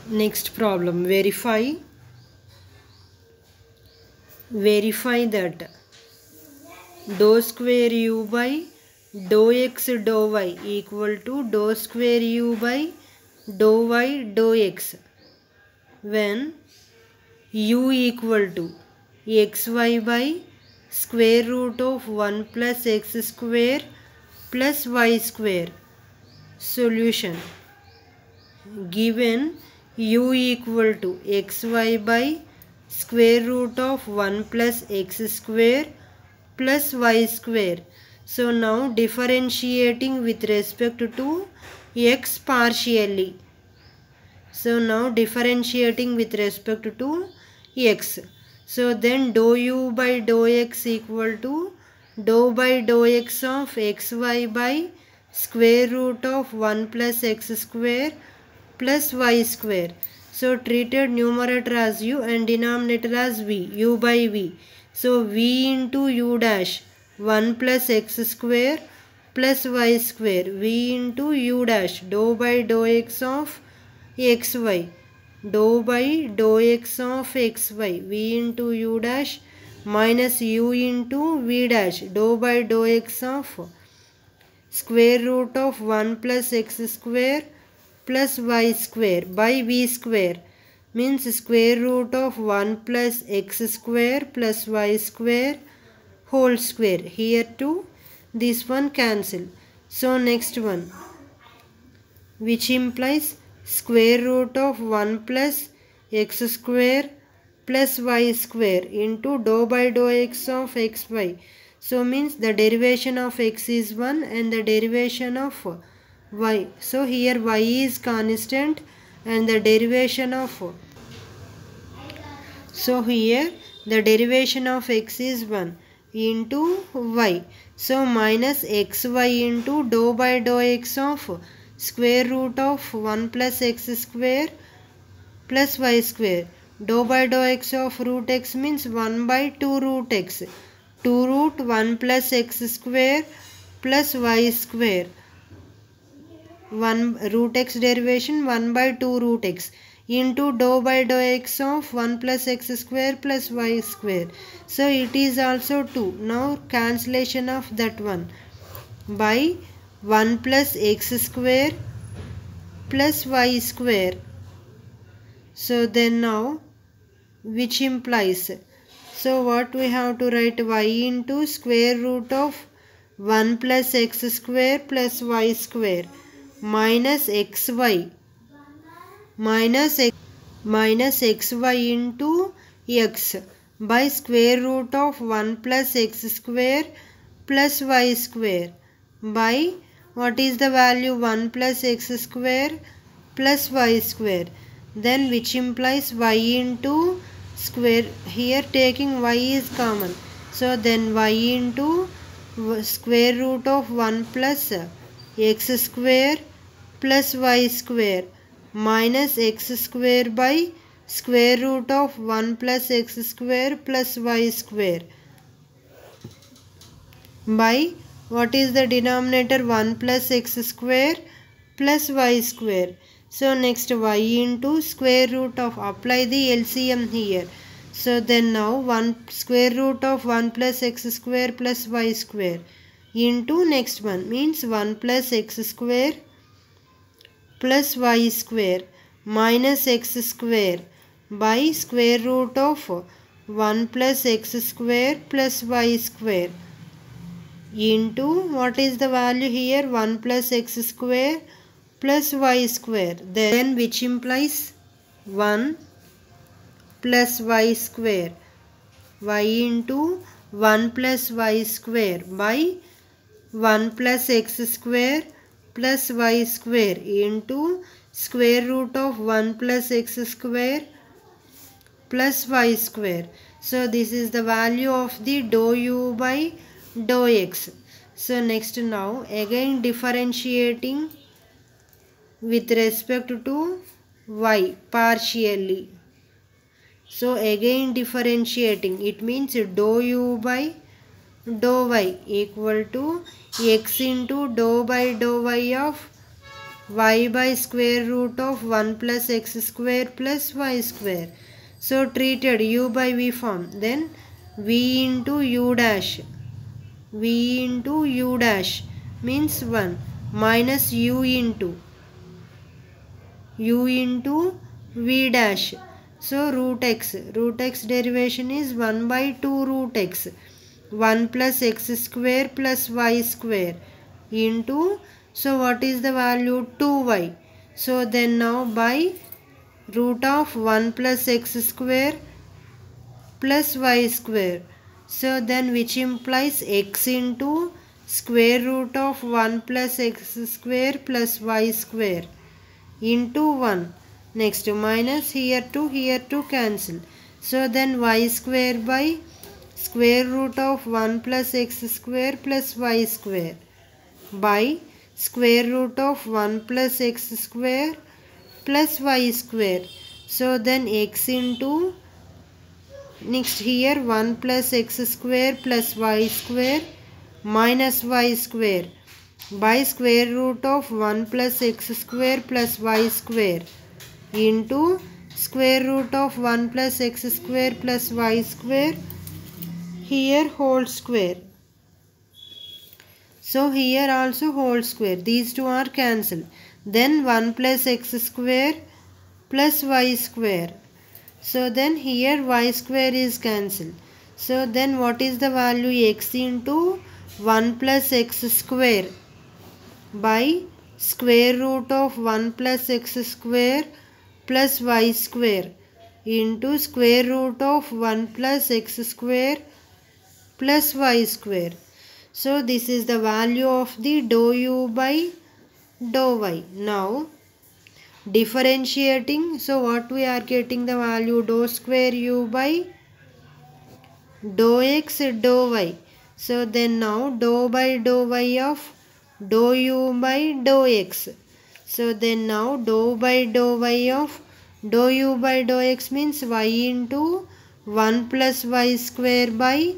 Next problem, verify that dou square u by dou x dou y equal to dou square u by dou y dou x when u equal to xy by square root of 1 plus x square plus y square. Solution: given u equal to xy by square root of 1 plus x square plus y square. So now differentiating with respect to x partially. So now differentiating with respect to x. So then dou u by dou x equal to dou by dou x of xy by square root of 1 plus x square plus y square. So treated numerator as u and denominator as v, u by v. So v into u dash 1 plus x square plus y square, v into u dash dou by dou x of xy, dou by dou x of xy, v into u dash minus u into v dash dou by dou x of square root of 1 plus x square plus y square by v square means square root of 1 plus x square plus y square whole square. Here too this one cancel. So next one, which implies square root of 1 plus x square plus y square into dou by dou x of xy. So means the derivation of x is 1 and the derivation of y. So here y is constant and the derivation of, so here the derivation of x is 1 into y. So minus xy into dou by dou x of square root of 1 plus x square plus y square. Dou by dou x of root x means 1 by 2 root x. 2 root 1 plus x square plus y square. 1 root x derivation 1 by 2 root x into dou by dou x of 1 plus x square plus y square. So it is also 2. Now cancellation of that one by 1 plus x square plus y square. So then now which implies, so what we have to write, y into square root of 1 plus x square plus y square minus xy minus xy into x by square root of 1 plus x square plus y square by what is the value 1 plus x square plus y square, then which implies y into square, here taking y is common, so then y into square root of 1 plus x square plus y square minus x square by square root of 1 plus x square plus y square by what is the denominator 1 plus x square plus y square. So next y into square root of, apply the LCM here. So then now 1 square root of 1 plus x square plus y square into next one means 1 plus x square plus y square minus x square by square root of 1 plus x square plus y square into what is the value here 1 plus x square plus y square, then which implies 1 plus y square, y into 1 plus y square by 1 plus x square plus y square into square root of 1 plus x square plus y square. So this is the value of the dou u by dou x. So next now again differentiating with respect to y partially. So again differentiating, it means dou u by dou y equal to x into dou by dou y of y by square root of 1 plus x square plus y square. So treated u by v form. Then v into u dash. V into u dash means 1 minus u into v dash. So root x derivation is 1 by 2 root x. 1 plus x square plus y square into, so what is the value? 2y. So then now by root of 1 plus x square plus y square. So then which implies x into square root of 1 plus x square plus y square into 1. Next minus here to cancel. So then y square by square root of 1 plus x square plus y square by square root of 1 plus x square plus y square. So then x into, next here 1 plus x square plus y square minus y square by square root of 1 plus x square plus y square into square root of 1 plus x square plus y square here whole square. So here also whole square. These two are cancelled. Then 1 plus x square plus y square. So then here y square is cancelled. So then what is the value? X into 1 plus x square by square root of 1 plus x square plus y square into square root of 1 plus x square plus y square. So this is the value of the dou u by dou y. Now differentiating, so what we are getting the value? Dou square u by dou x dou y. So then now dou by dou y of dou u by dou x. So then now dou by dou y of dou u by dou x means y into 1 plus y square by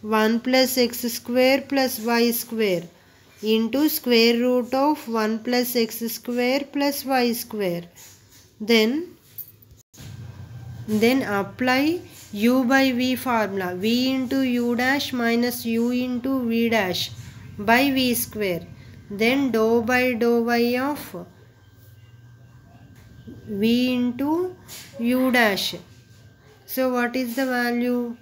1 plus x square plus y square into square root of 1 plus x square plus y square. Then apply u by v formula. V into u dash minus u into v dash by v square. Then dou by dou y of v into u dash. So what is the value?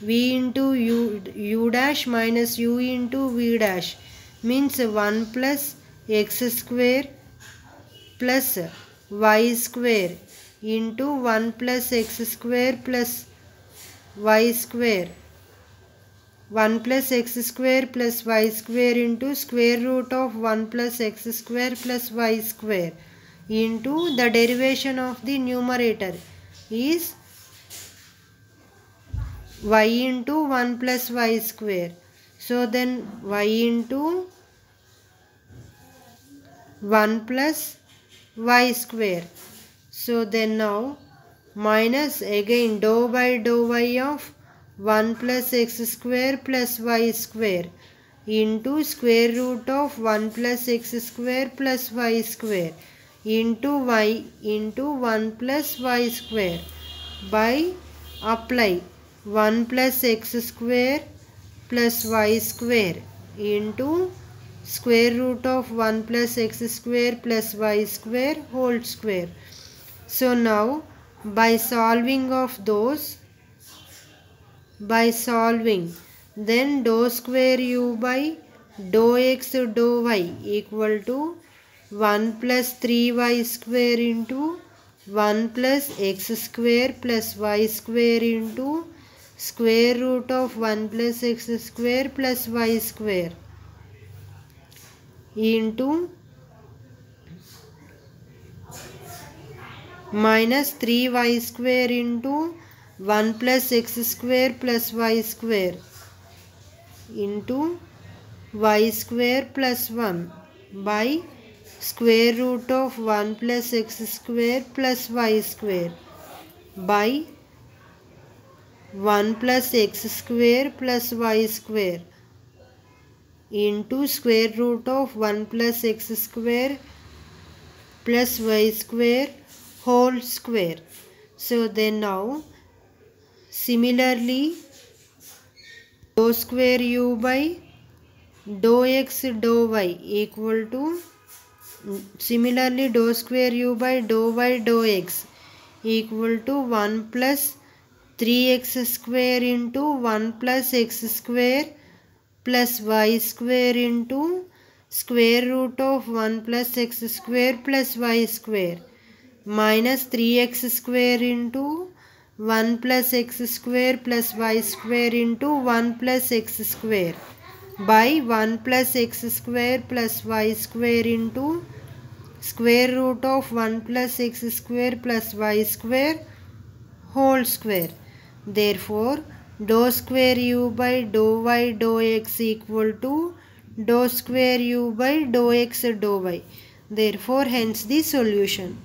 V into u dash minus u into v dash means 1 plus x square plus y square into 1 plus x square plus y square. 1 plus x square plus y square into square root of 1 plus x square plus y square into the derivation of the numerator is y into 1 plus y square. So then y into 1 plus y square. So then now minus again dou by dou y of 1 plus x square plus y square into square root of 1 plus x square plus y square into y into 1 plus y square by apply 1 plus x square plus y square into square root of 1 plus x square plus y square whole square. So now by solving of those, then dou square u by dou x dou y equal to 1 plus 3y square into 1 plus x square plus y square into square root of 1 plus x square plus y square into minus 3y square into 1 plus x square plus y square into y square plus 1 by square root of 1 plus x square plus y square by 1 plus x square plus y square into square root of 1 plus x square plus y square whole square. So then now similarly dou square u by dou x dou y equal to similarly dou square u by dou y dou x equal to 1 plus 3x square into 1 plus x square plus y square into square root of 1 plus x square plus y square minus 3x square into 1 plus x square plus y square into 1 plus x square by 1 plus x square plus y square into square root of 1 plus x square plus y square whole square. Therefore, dou square u by dou y dou x equal to dou square u by dou x dou y. Therefore, hence the solution.